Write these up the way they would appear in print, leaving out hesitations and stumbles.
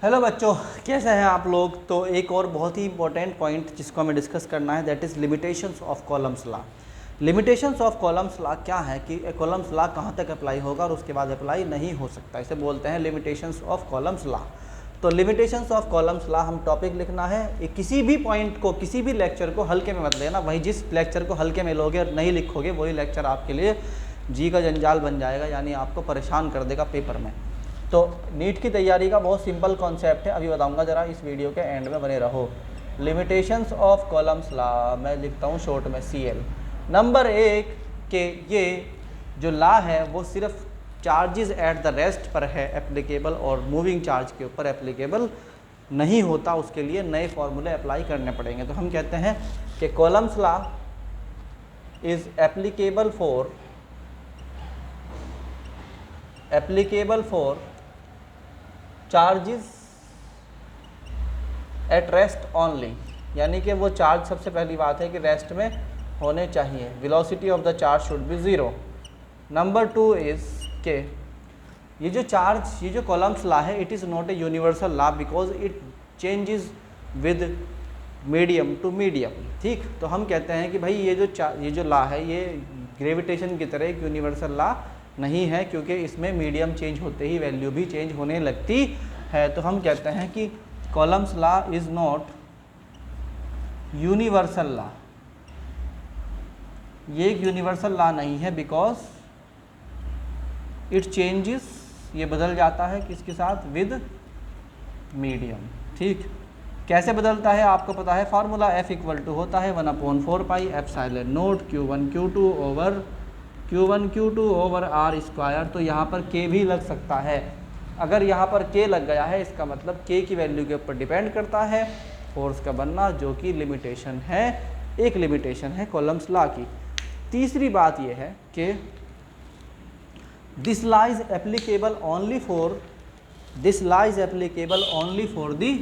Hello बच्चों, कैसे हैं आप लोग। तो एक और बहुत ही इंपॉर्टेंट पॉइंट जिसको हमें डिस्कस करना है, that is limitations of columns law. Limitations of columns law क्या है कि कॉलम्स लॉ कहाँ तक अप्लाई होगा और उसके बाद अप्लाई नहीं हो सकता, इसे बोलते हैं लिमिटेशंस ऑफ कॉलम्स लॉ। तो लिमिटेशंस ऑफ कॉलम्स लॉ हम टॉपिक लिखना है। किसी भी पॉइंट को, किसी भी लेक्चर को हल्के में मत लेना। वही जिस लेक्चर को हल्के में लोगे और नहीं लिखोगे वही लेक्चर आपके लिए जी का जंजाल बन जाएगा, यानी आपको परेशान कर देगा पेपर में। तो नीट की तैयारी का बहुत सिंपल कॉन्सेप्ट है, अभी बताऊंगा, ज़रा इस वीडियो के एंड में बने रहो। लिमिटेशंस ऑफ कॉलम्स लॉ मैं लिखता हूँ शॉर्ट में CL। नंबर 1 के ये जो लॉ है वो सिर्फ चार्जेस एट द रेस्ट पर है एप्लीकेबल, और मूविंग चार्ज के ऊपर एप्लीकेबल नहीं होता, उसके लिए नए फॉर्मूले अप्लाई करने पड़ेंगे। तो हम कहते हैं कि columns law is applicable for charges at rest only, यानी कि वो चार्ज, सबसे पहली बात है कि रेस्ट में होने चाहिए। Velocity of the charge should be 0। Number 2 is के ये जो कॉलम्स लॉ है, it is not a universal law because it changes with medium to medium. ठीक, तो हम कहते हैं कि भाई ये जो लॉ है ये ग्रेविटेशन की तरह एक यूनिवर्सल लॉ नहीं है, क्योंकि इसमें मीडियम चेंज होते ही वैल्यू भी चेंज होने लगती है। तो हम कहते हैं कि columns law is not universal law, ये एक यूनिवर्सल लॉ नहीं है बिकॉज इट चेंजेस, ये बदल जाता है किसके साथ, विद मीडियम। ठीक, कैसे बदलता है आपको पता है, फार्मूला F इक्वल टू होता है 1/4 pi epsilon not Q1 Q2 over R square. तो यहाँ पर K भी लग सकता है। अगर यहाँ पर K लग गया है इसका मतलब K की वैल्यू के ऊपर डिपेंड करता है फोर्स का बनना, जो कि लिमिटेशन है, एक लिमिटेशन है कॉलम्स लॉ की। तीसरी बात यह है कि this law is applicable only for the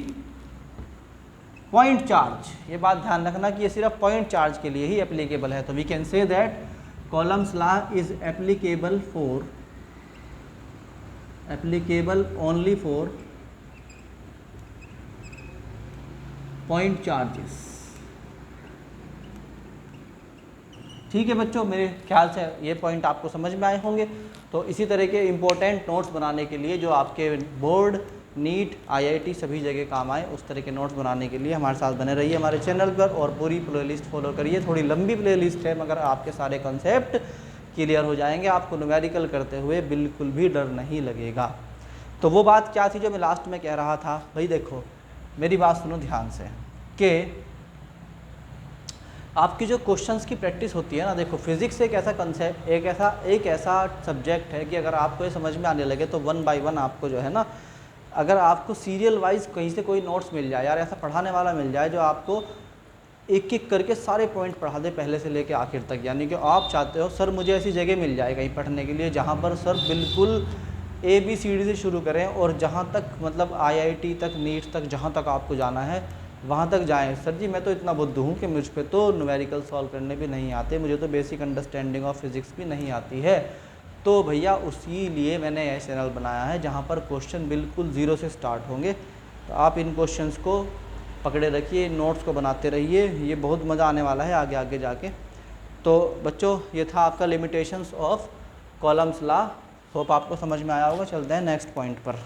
point charge. ये बात ध्यान रखना कि ये सिर्फ पॉइंट चार्ज के लिए ही एप्लीकेबल है। तो we can say that Coulomb's law is applicable only for point charges. ठीक है बच्चों, मेरे ख्याल से ये पॉइंट आपको समझ में आए होंगे। तो इसी तरह के इम्पोर्टेंट नोट्स बनाने के लिए, जो आपके बोर्ड, नीट, IIT सभी जगह काम आए, उस तरह के नोट्स बनाने के लिए हमारे साथ बने रहिए हमारे चैनल पर, और पूरी प्लेलिस्ट फॉलो करिए। थोड़ी लंबी प्लेलिस्ट है मगर आपके सारे कॉन्सेप्ट क्लियर हो जाएंगे, आपको न्यूमेरिकल करते हुए बिल्कुल भी डर नहीं लगेगा। तो वो बात क्या थी जो मैं लास्ट में कह रहा था, भाई देखो मेरी बात सुनो ध्यान से, कि आपकी जो क्वेश्चंस की प्रैक्टिस होती है ना, देखो फिजिक्स एक ऐसा कंसेप्ट, एक ऐसा सब्जेक्ट है कि अगर आपको ये समझ में आने लगे तो 1 बाय 1 आपको जो है ना, अगर आपको सीरियल वाइज कहीं से कोई नोट्स मिल जाए, यार ऐसा पढ़ाने वाला मिल जाए जो आपको एक एक करके सारे पॉइंट पढ़ा दे पहले से लेके आखिर तक, यानी कि आप चाहते हो सर मुझे ऐसी जगह मिल जाए कहीं पढ़ने के लिए जहाँ पर सर बिल्कुल ABCD से शुरू करें और जहाँ तक मतलब IIT तक, नीट तक, जहाँ तक आपको जाना है वहाँ तक जाएं। सर जी मैं तो इतना बुद्धू हूँ कि मुझ पे तो न्यूमेरिकल सॉल्व करने भी नहीं आते, मुझे तो बेसिक अंडरस्टैंडिंग ऑफ फिज़िक्स भी नहीं आती है। तो भैया उसी लिए मैंने यह चैनल बनाया है जहाँ पर क्वेश्चन बिल्कुल ज़ीरो से स्टार्ट होंगे। तो आप इन क्वेश्चंस को पकड़े रखिए, नोट्स को बनाते रहिए, ये बहुत मज़ा आने वाला है आगे आगे जाके। तो बच्चों ये था आपका limitations of columns law, hope आपको समझ में आया होगा। चलते हैं नेक्स्ट पॉइंट पर।